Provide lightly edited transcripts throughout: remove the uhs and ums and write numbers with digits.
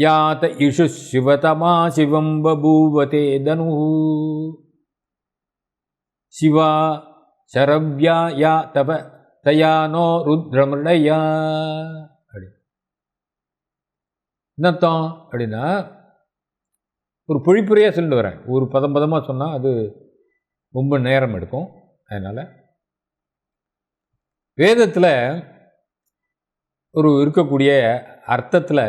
யாத issue சிவதமா சிவம் பபூவதே தனு சிவா சரவ்யா யா தப தயானோ ருத்ரமிருடயா. அப்படி என்னத்தம் அப்படின்னா, ஒரு பொழிப்புரையாக சொல்லிட்டு வரேன். ஒரு பதமாக சொன்னால் அது ரொம்ப நேரம் எடுக்கும். அதனால் வேதத்தில் ஒரு இருக்கக்கூடிய அர்த்தத்தில்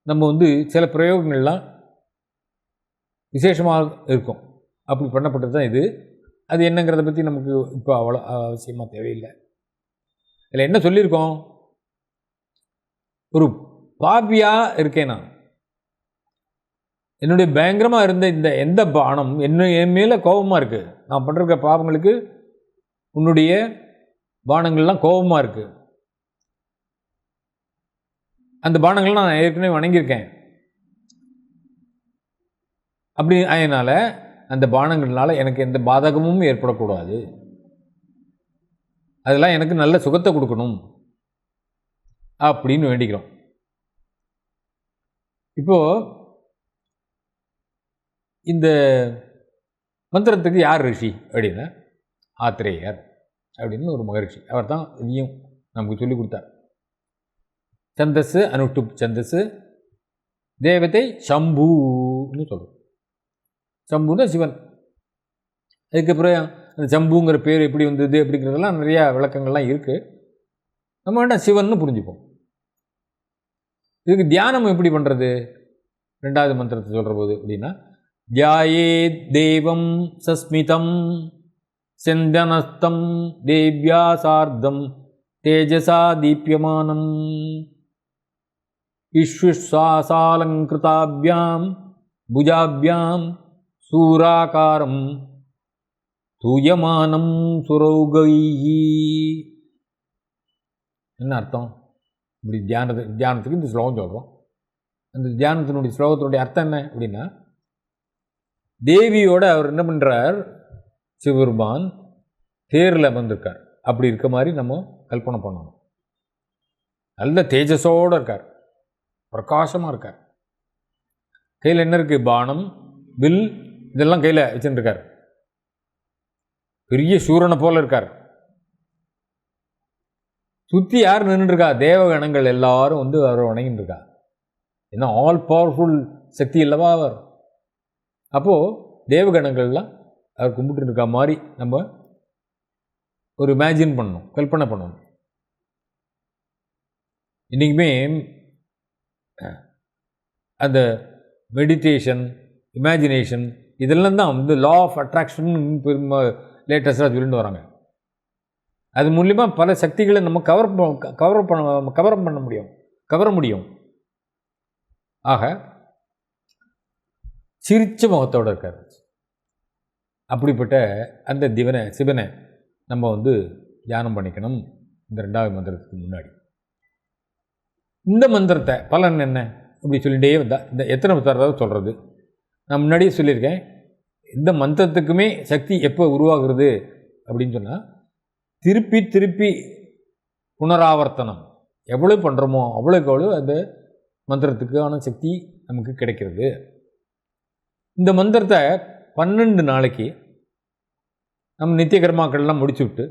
நம்ம சில பிரயோகங்கள்லாம் விசேஷமாக இருக்கும். அப்படி பண்ணப்பட்டது தான் இது. அது என்னங்கிறத பற்றி நமக்கு இப்போ அவ்வளோ அவசியமாக தேவையில்லை. இதில் என்ன சொல்லியிருக்கோம்? ஒரு பாபியாக இருக்கேன் நான். என்னுடைய பயங்கரமாக இருந்த எந்த பானம் என் மேலே கோபமாக இருக்குது. நான் பண்ணுற பாவங்களுக்கு உன்னுடைய பானங்கள்லாம் கோபமாக இருக்குது. அந்த பானங்கள்லாம் நான் ஏற்கனவே வணங்கியிருக்கேன். அப்படி அதனால் அந்த பானங்கள்னால எனக்கு எந்த பாதகமும் ஏற்படக்கூடாது. அதெல்லாம் எனக்கு நல்ல சுகத்தை கொடுக்கணும் அப்படின்னு வேண்டிக்கிறோம். இப்போது இந்த மந்திரத்துக்கு யார் ரிஷி அப்படின்னா ஆத்ரேயர் அப்படின்னு ஒரு மகரிஷி. அவர் தான் இதையும் நமக்கு சொல்லிக் கொடுத்தார். சந்தஸ் அனுஷ்டுப் சந்தஸ், தேவதை சம்பூன்னு சொல்கிறோம். சம்புன்னா சிவன். அதுக்கப்புறம் அந்த சம்புங்கிற பேர் எப்படி வந்தது அப்படிங்கிறதெல்லாம் நிறையா விளக்கங்கள்லாம் இருக்குது. நம்ம வேண்டாம் சிவன்னு புரிஞ்சுப்போம். இதுக்கு தியானம் எப்படி பண்ணுறது? ரெண்டாவது மந்திரத்தை சொல்கிற போது அப்படின்னா, தியாயே தேவம் சஸ்மிதம் செந்தனஸ்தம் தேவ்யா சார்த்தம் தேஜசா தீப்யமானம் விஸ்வாசாலங்கிருதாபியாம் புஜாபியாம் சூராகாரம் தூயமானம் சுரௌகையி. என்ன அர்த்தம்? இப்படி தியானத்துக்கு இந்த ஸ்லோகம் சொல்கிறோம். அந்த தியானத்தினுடைய ஸ்லோகத்தினுடைய அர்த்தம் என்ன அப்படின்னா, தேவியோட அவர் என்ன பண்ணுறார், சிவபெருமான் தேரில் வந்திருக்கார். அப்படி இருக்க மாதிரி நம்ம கல்பனை பண்ணணும். நல்ல தேஜஸோடு இருக்கார், பிரகாசமாக இருக்கார். கையில் என்ன இருக்குது? பானம், வில், இதெல்லாம் கையில் வச்சுருக்கார். பெரிய சூரனை போல இருக்கார். சுற்றி யார் நின்றுருக்கா? தேவகணங்கள் எல்லாரும் அவரை வணங்கிட்டு இருக்கா. ஏன்னா ஆல் பவர்ஃபுல் சக்தி இல்லவா அவர். அப்போது தேவகணங்கள்லாம் அவர் கும்பிட்டு இருக்கா மாதிரி நம்ம ஒரு இமேஜின் பண்ணணும், கல்பனை பண்ணணும். இன்றைக்குமே அந்த மெடிடேஷன், இமேஜினேஷன் இதெல்லாம் தான் லா ஆஃப் அட்ராக்ஷன் லேட்டஸ்டாக சொல்லிட்டு வராங்க. அது மூலிமா பல சக்திகளை நம்ம கவர முடியும். ஆக சிரிச்ச முகத்தோடு இருக்கார். அப்படிப்பட்ட அந்த சிவனை நம்ம தியானம் பண்ணிக்கணும். இந்த ரெண்டாவது மந்திரத்துக்கு முன்னாடி இந்த மந்திரத்தை பலன் என்ன இப்படி சொல்லிகிட்டே வந்தால் இந்த எத்தனை தடவை சொல்கிறது? நான் முன்னாடியே சொல்லியிருக்கேன். இந்த மந்திரத்துக்குமே சக்தி எப்போ உருவாகிறது அப்படின்னு சொன்னால், திருப்பி திருப்பி புனராவர்த்தனம் எவ்வளோ பண்ணுறோமோ அவ்வளோக்கு அவ்வளோ அந்த மந்திரத்துக்கான சக்தி நமக்கு கிடைக்கிறது. இந்த மந்திரத்தை 12 நாளைக்கு நம்ம நித்திய கர்மாக்கள்லாம் முடிச்சு விட்டு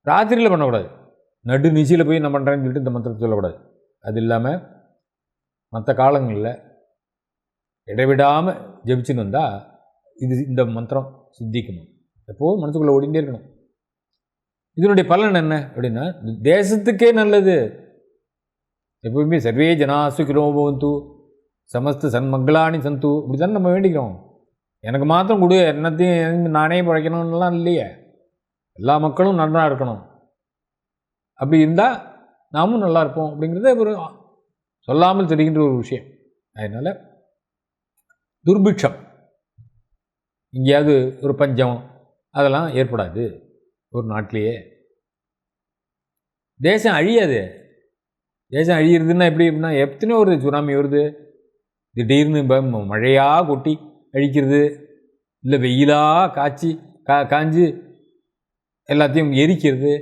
ராத்திரியில் பண்ணக்கூடாது. நடு நிச்சயில் போய் நான் பண்ணுறேன்னு சொல்லிட்டு இந்த மந்திரத்தை சொல்லக்கூடாது. அது இல்லாமல் மற்ற காலங்களில் இடைவிடாமல் ஜெபிச்சுன்னு வந்தால் இந்த மந்திரம் சித்திக்கணும். எப்போது மனசுக்குள்ளே ஓடிண்டே இருக்கணும். இதனுடைய பலன் என்ன அப்படின்னா, தேசத்துக்கே நல்லது. எப்பவுமே சர்வே ஜனா சுகினோ பவந்து சமஸ்த சன்மங்களானி சந்து இப்படி தானே நம்ம வேண்டிக்கிறோம். எனக்கு மாத்திரம் கொடு, என்னத்தையும் நானே பழைக்கணும்லாம் இல்லையே. எல்லா மக்களும் நல்லா இருக்கணும். அப்படி இருந்தால் நாமும் நல்லா இருப்போம் அப்படிங்கிறத ஒரு சொல்லாமல் தெரிகின்ற ஒரு விஷயம். அதனால் துர்பிக்ஷம், எங்கேயாவது ஒரு பஞ்சம் அதெல்லாம் ஏற்படாது ஒரு நாட்டிலேயே. தேசம் அழியாது. தேசம் அழியிறதுன்னா எப்படி அப்படின்னா, எத்தனையோ ஒரு சுனாமி வருது, திடீர்னு மழையாக கொட்டி அழிக்கிறது, இல்லை வெயிலாக காய்ச்சி எல்லாத்தையும் எரிக்கிறது,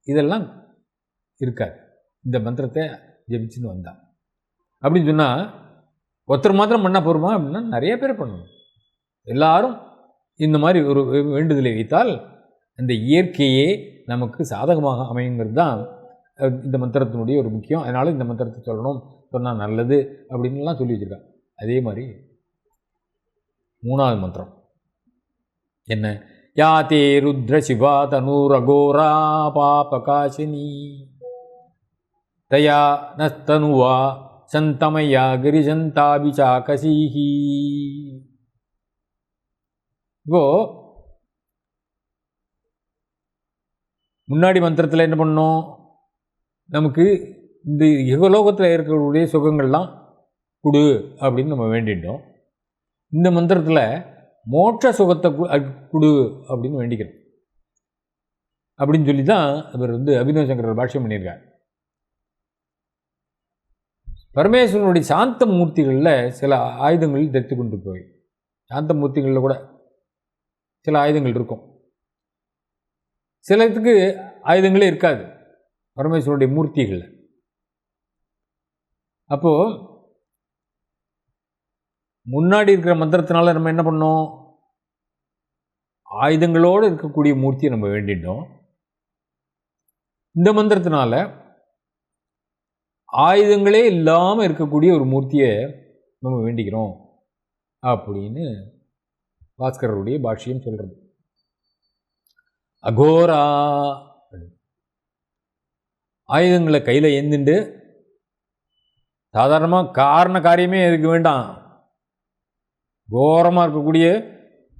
இதெல்லாம் இருக்காது. இந்த மந்திரத்தை ஜெபிச்சுன்னு வந்தான். அப்படின்னு சொன்னால் ஒருத்தர் மாத்திரம் பண்ணால் போருமா அப்படின்னா நிறைய பேர் பண்ணணும். எல்லாரும் இந்த மாதிரி ஒரு வேண்டுதலை வைத்தால் அந்த இயற்கையே நமக்கு சாதகமாக அமையுங்கிறது தான் இந்த மந்திரத்தினுடைய ஒரு முக்கியம். அதனால் இந்த மந்திரத்தை சொல்லணும், சொன்னால் நல்லது அப்படின்லாம் சொல்லி வச்சுருக்காங்க. அதே மாதிரி 3வது மந்திரம் என்ன? யாதே ருத்ர சிவா தனூரகோரா பாபகாசினி தயா நஸ்தனுவா சந்தமயா கிரிசந்தாபிசாகசீஹி. இப்போ முன்னாடி மந்திரத்தில் என்ன பண்ணோம்? நமக்கு இந்த யுகலோகத்தில் இருக்கக்கூடிய சுகங்கள்லாம் கொடு அப்படின்னு நம்ம வேண்டிட்டோம். இந்த மந்திரத்தில் மோட்ச சுகத்தை கொடு அப்படின்னு வேண்டிக்கிறோம். அப்படின்னு சொல்லி தான் அவர் அபிநவ சங்கரர் பாஷ்யம் பண்ணியிருக்கார். பரமேஸ்வரனுடைய சாந்த மூர்த்திகளில் சில ஆயுதங்கள் தரித்து கொண்டு போய், சாந்த மூர்த்திகளில் கூட சில ஆயுதங்கள் இருக்கும், சிலத்துக்கு ஆயுதங்களே இருக்காது பரமேஸ்வரனுடைய மூர்த்திகளில். அப்போது முன்னாடி இருக்கிற மந்திரத்தினால நம்ம என்ன பண்ணோம்? ஆயுதங்களோடு இருக்கக்கூடிய மூர்த்தியை நம்ம வேண்டிட்டோம். இந்த மந்திரத்தினால ஆயுதங்களே இல்லாமல் இருக்கக்கூடிய ஒரு மூர்த்தியை நம்ம வேண்டிக்கிறோம் அப்படின்னு பாஸ்கரருடைய பாஷ்யம் சொல்கிறது. அகோரா ஆயுதங்களை கையில் ஏந்திண்டு சாதாரணமாக காரண காரியமே எதுக்கு வேண்டாம், கோரமாக இருக்கக்கூடிய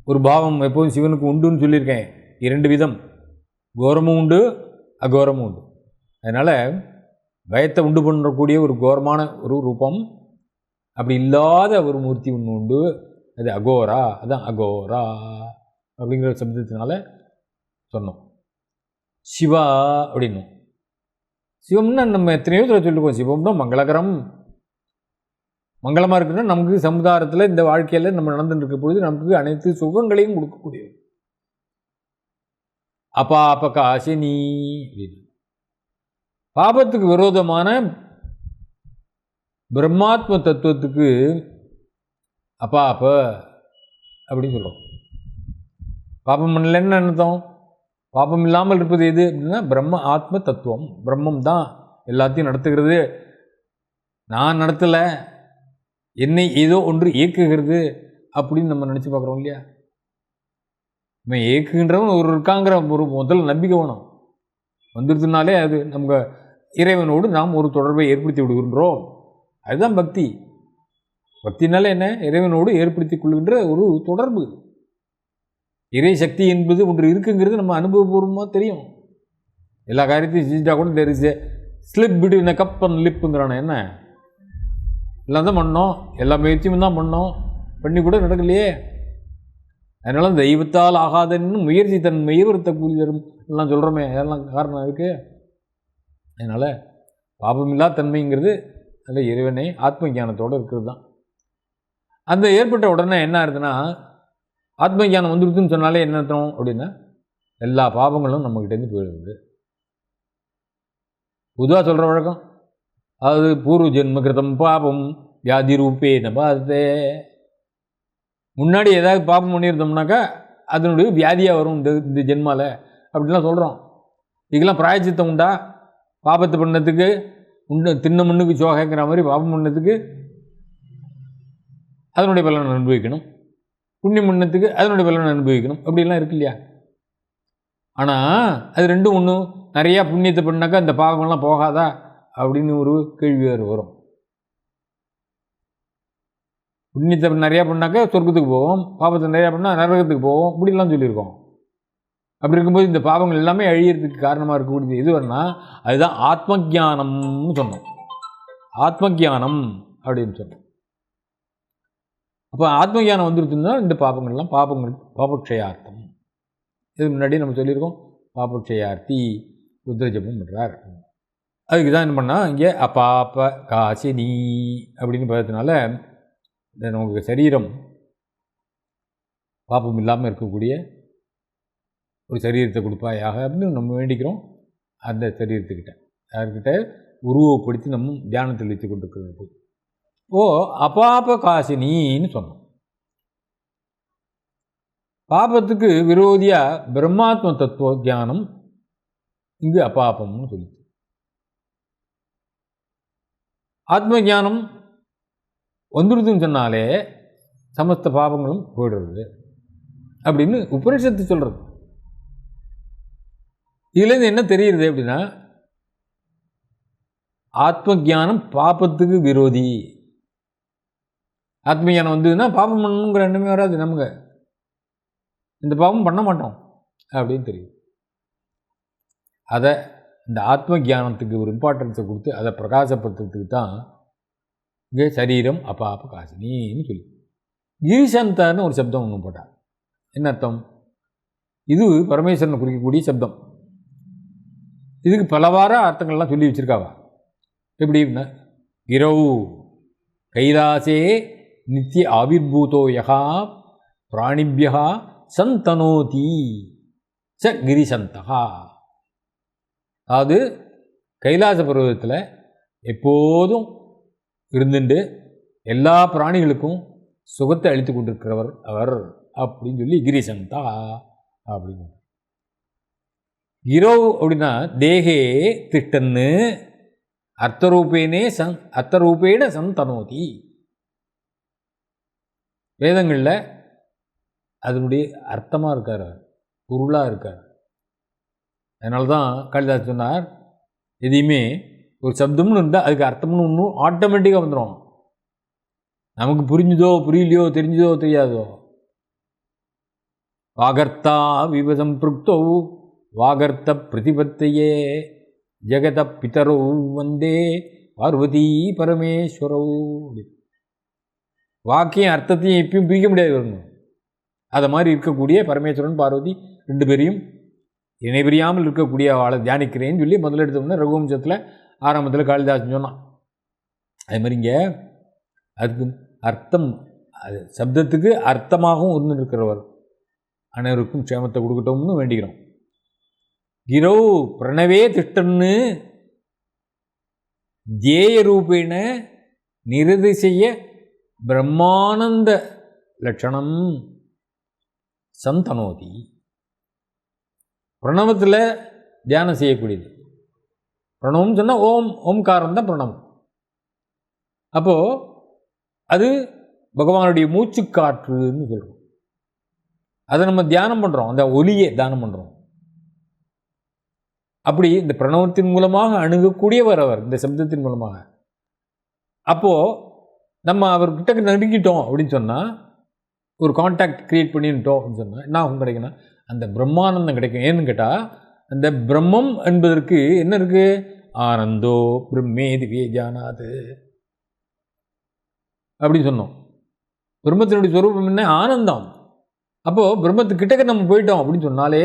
ஒரு பாவம் எப்போதும் சிவனுக்கு உண்டுன்னு சொல்லியிருக்கேன். 2 விதம், கோரமும் உண்டு அகோரமும் உண்டு. அதனால் பயத்தை உண்டு பண்ணக்கூடிய ஒரு கோரமான ஒரு ரூபம், அப்படி இல்லாத ஒரு மூர்த்தி ஒன்று உண்டு, அது அகோரா. அதுதான் அகோரா அப்படிங்கிற சப்தத்தினால சொன்னோம். சிவா அப்படின்னும். சிவம்னா நம்ம எத்தனையோ தடவை சொல்லிருக்கோம், சிவம்னா மங்களகரம், மங்களமாக இருக்குன்னா நமக்கு சமுதாயத்தில் இந்த வாழ்க்கையில் நம்ம நடந்துட்டு இருக்க பொழுது நமக்கு அனைத்து சுகங்களையும் கொடுக்கக்கூடியது. அபாபகாசினி அப்படின்னு பாபத்துக்கு விரோதமான பிரம்மாத்ம தத்துவத்துக்கு அப்பாப்ப அப்படின்னு சொல்கிறோம். பாபம் பண்ணலன்னு அர்த்தம். பாபம் இல்லாமல் இருப்பது எது அப்படின்னா பிரம்ம ஆத்ம தத்துவம். பிரம்மம் தான் எல்லாத்தையும் நடத்துகிறது. நான் நடத்தலை, என்னை ஏதோ ஒன்று இயக்குகிறது அப்படின்னு நம்ம நினச்சி பார்க்குறோம் இல்லையா? நம்ம இயக்குகின்றவன் ஒரு இருக்காங்கிற ஒரு முதல் நம்பிக்கை வேணும். வந்துடுதுனாலே அது நம்ம இறைவனோடு நாம் ஒரு தொடர்பை ஏற்படுத்தி விடுகின்றோம். அதுதான் பக்தி. பக்தினால என்ன? இறைவனோடு ஏற்படுத்தி கொள்கின்ற ஒரு தொடர்பு. இறை சக்தி என்பது ஒன்று இருக்குங்கிறது நம்ம அனுபவபூர்வமாக தெரியும். எல்லா காரியத்தையும் செஞ்சுட்டா கூட தெரிஞ்சு slip between a cup and லிப்புங்கிறானே, என்ன எல்லாம் தான் பண்ணோம், எல்லா முயற்சியும் தான் பண்ணோம், பண்ணி கூட நடக்கலையே. அதனால தெய்வத்தால் ஆகாதன்னு முயற்சி தன் மெய்வருத்த கூலி தரும் எல்லாம் சொல்கிறோமே, அதெல்லாம் காரணம் இருக்குது. அதனால் பாபமில்லா தன்மைங்கிறது அந்த இறைவனை ஆத்ம ஞானத்தோடு இருக்கிறது தான். அந்த ஏற்பட்ட உடனே என்ன ஆகுதுன்னா, ஆத்ம ஞானம் வந்துருக்குன்னு சொன்னாலே என்ன அர்த்தம் அப்படின்னா, எல்லா பாபங்களும் நம்மக்கிட்டேருந்து போயிடுது. பொதுவாக சொல்கிற வழக்கம், அதாவது பூர்வ ஜென்ம கிருதம் பாபம் வியாதி ரூபே நபாதே. முன்னாடி ஏதாவது பாபம் பண்ணியிருந்தோம்னாக்கா அதனுடைய வியாதியாக வரும் இந்த ஜென்மாவில் அப்படின்லாம் சொல்கிறோம். இதுக்கெல்லாம் பிராயச்சித்தம் உண்டா? பாபத்தை பண்ணதுக்கு உண்டு, தின்ன மண்ணுக்கு சோகைங்கிற மாதிரி பாபம் பண்ணதுக்கு அதனுடைய பலனை அனுபவிக்கணும், புண்ணியம் பண்ணத்துக்கு அதனுடைய பலனை அனுபவிக்கணும், அப்படிலாம் இருக்கு இல்லையா? ஆனால் அது ரெண்டும் ஒன்றும். நிறையா புண்ணியத்தை பண்ணாக்கா அந்த பாவங்கள்லாம் போகாதா அப்படின்னு ஒரு கேள்வி வேறு வரும். புண்ணியத்தை நிறையா பண்ணாக்கா சொர்க்கத்துக்கு போவோம், பாவத்தை நிறையா பண்ணால் நரகத்துக்கு போவோம், இப்படிலாம் சொல்லியிருக்கோம். அப்படி இருக்கும்போது இந்த பாவங்கள் எல்லாமே அழியறதுக்கு காரணமாக இருக்கக்கூடியது எது வரனா, அதுதான் ஆத்ம ஜானம்னு சொன்னோம். ஆத்ம ஜானம் அப்படின்னு சொன்னோம். அப்போ ஆத்ம ஜானம் வந்துருச்சுன்னா இந்த பாபங்கள்லாம் பாபக்ஷயார்த்தம். இது முன்னாடி நம்ம சொல்லியிருக்கோம். பாபக்ஷயார்த்தி ருத்ரஜபம் பண்ணுறார். அதுக்கு தான் என்ன பண்ணால் இங்கே அபாப்ப காசினி அப்படின்னு பார்த்ததுனால இந்த நமக்கு சரீரம் பாப்பம் இல்லாமல் இருக்கக்கூடிய ஒரு சரீரத்தை கொடுப்பாயாக அப்படின்னு நம்ம வேண்டிக்கிறோம். அந்த சரீரத்துக்கிட்ட யார்கிட்ட? உருவப்படுத்தி நம்ம தியானத்தில் வைத்து கொண்டிருக்கிறது. அபாப காசினின்னு சொன்னோம். பாபத்துக்கு விரோதியாக பிரம்மாத்ம தத்துவ தியானம் இங்கு அபாபம்னு சொல்லி. ஆத்ம ஞானம் வந்துடுதுன்னு சொன்னாலே சமஸ்த பாபங்களும் போயிடுறது அப்படின்னு உபனிஷத்து சொல்கிறது. இதுலேருந்து என்ன தெரியுது அப்படின்னா, ஆத்ம ஞானம் பாபத்துக்கு விரோதி. ஆத்ம ஞானம் வந்ததுன்னா பாபம் பண்ணணுங்கிற எண்ணமே வராது. நமக்கு இந்த பாவம் பண்ண மாட்டோம் அப்படின்னு தெரியும். அதை இந்த ஆத்ம ஞானத்துக்கு ஒரு இம்பார்ட்டன்ஸை கொடுத்து அதை பிரகாசப்படுத்துறதுக்கு தான் இங்கே சரீரம் அபாப காசினின்னு சொல்லி கிரிசந்தான்னு ஒரு சப்தம் ஒன்று போட்டார். என்ன அர்த்தம்? இது பரமேஸ்வரனை குறிக்கக்கூடிய சப்தம். இதுக்கு பலவார அர்த்தங்கள்லாம் சொல்லி வச்சுருக்காவா. எப்படின்னா, கிரௌ கைலாசே நித்திய ஆவிர்பூதோ யகா பிராணிபியா சந்தனோதி ச கிரிசந்தகா. அதாவது கைலாச பருவத்தில் எப்போதும் இருந்துட்டு எல்லா பிராணிகளுக்கும் சுகத்தை அளித்து கொண்டிருக்கிறவர் அவர் அப்படின்னு சொல்லி கிரிசந்தா அப்படின்னு. கிரௌ அப்படின்னா தேகே திட்டன்னு அர்த்தரூபேண சந்தனோதி. வேதங்களில் அதனுடைய அர்த்தமாக இருக்கார், பொருளாக இருக்கார். அதனால தான் காளிதாஸ் சொன்னார், எதையுமே ஒரு சப்தம்னு இருந்தால் அதுக்கு அர்த்தம்னு ஒன்றும் ஆட்டோமேட்டிக்காக வந்துடும். நமக்கு புரிஞ்சுதோ புரியலையோ தெரிஞ்சுதோ தெரியாதோ. வாகர்த்தா விவதம் பிருக்தோ வாகர்த்த பிரதிபத்தையே ஜெகத பிதரோ வந்தே பார்வதி பரமேஸ்வரோ. வாக்கியம் அர்த்தத்தையும் எப்பயும் பிரிக்க முடியாது வரணும். அதை மாதிரி இருக்கக்கூடிய பரமேஸ்வரன் பார்வதி ரெண்டு பேரையும் இணைபிரியாமல் இருக்கக்கூடிய அவளை தியானிக்கிறேன்னு சொல்லி முதல்ல எடுத்தோம்னா ரகுவம்சத்தில் ஆரம்பத்தில் காளிதாசன் சொன்னான். அது மாதிரி இங்கே அதுக்கு அர்த்தம், அது சப்தத்துக்கு அர்த்தமாகவும் இருந்து இருக்கிறவர் அனைவருக்கும் க்ஷேமத்தை கொடுக்கட்டோம்னு வேண்டிக்கிறோம். கிரௌ பிரணவே திஷ்டன்னு தேய ரூபேண நிரதிசைய பிரம்மானந்த லட்சணம் சந்தனோதி. பிரணவத்தில் தியானம் செய்யக்கூடியது. பிரணவம் சொன்னால் ஓம்காரம் தான் பிரணவம். அப்போது அது பகவானுடைய மூச்சு காற்றுன்னு சொல்கிறோம். அதை நம்ம தியானம் பண்ணுறோம், அந்த ஒலியை தியானம் பண்ணுறோம். அப்படி இந்த பிரணவத்தின் மூலமாக அணுகக்கூடியவர் அவர், இந்த சப்தத்தின் மூலமாக. அப்போது நம்ம அவர்கிட்ட நெருங்கிட்டோம் அப்படின்னு சொன்னால், ஒரு கான்டாக்ட் க்ரியேட் பண்ணிட்டோம் அப்படின்னு சொன்னால் என்ன ஆகும் கிடைக்குன்னா, அந்த பிரம்மானந்தம் கிடைக்கும். ஏன்னு கேட்டால், அந்த பிரம்மம் என்பதற்கு என்ன இருக்குது? ஆனந்தோ பிரம்மே திவ்யே ஜானாது அப்படின்னு சொன்னோம். பிரம்மத்தினுடைய ஸ்வரூபம் என்ன? ஆனந்தம். அப்போது பிரம்மத்துக்கிட்டக்க நம்ம போயிட்டோம் அப்படின்னு சொன்னாலே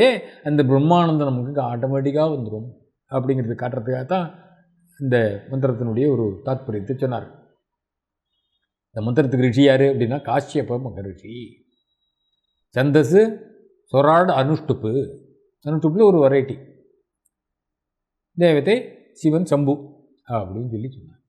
அந்த பிரம்மானந்தம் நமக்கு ஆட்டோமேட்டிக்காக வந்துடும் அப்படிங்கிறது காட்டுறதுக்காக தான் இந்த மந்திரத்தினுடைய ஒரு தாத்பரியத்தை சொன்னார். இந்த மந்திரத்துக்கு ரிஷி யார் அப்படின்னா காஷ்யப மகரிஷி. சந்தஸ் சொராட் அனுஷ்டுப்பில் ஒரு வெரைட்டி. தேவதை சிவன் சம்பு அப்படின்னு சொல்லி சொன்னார்.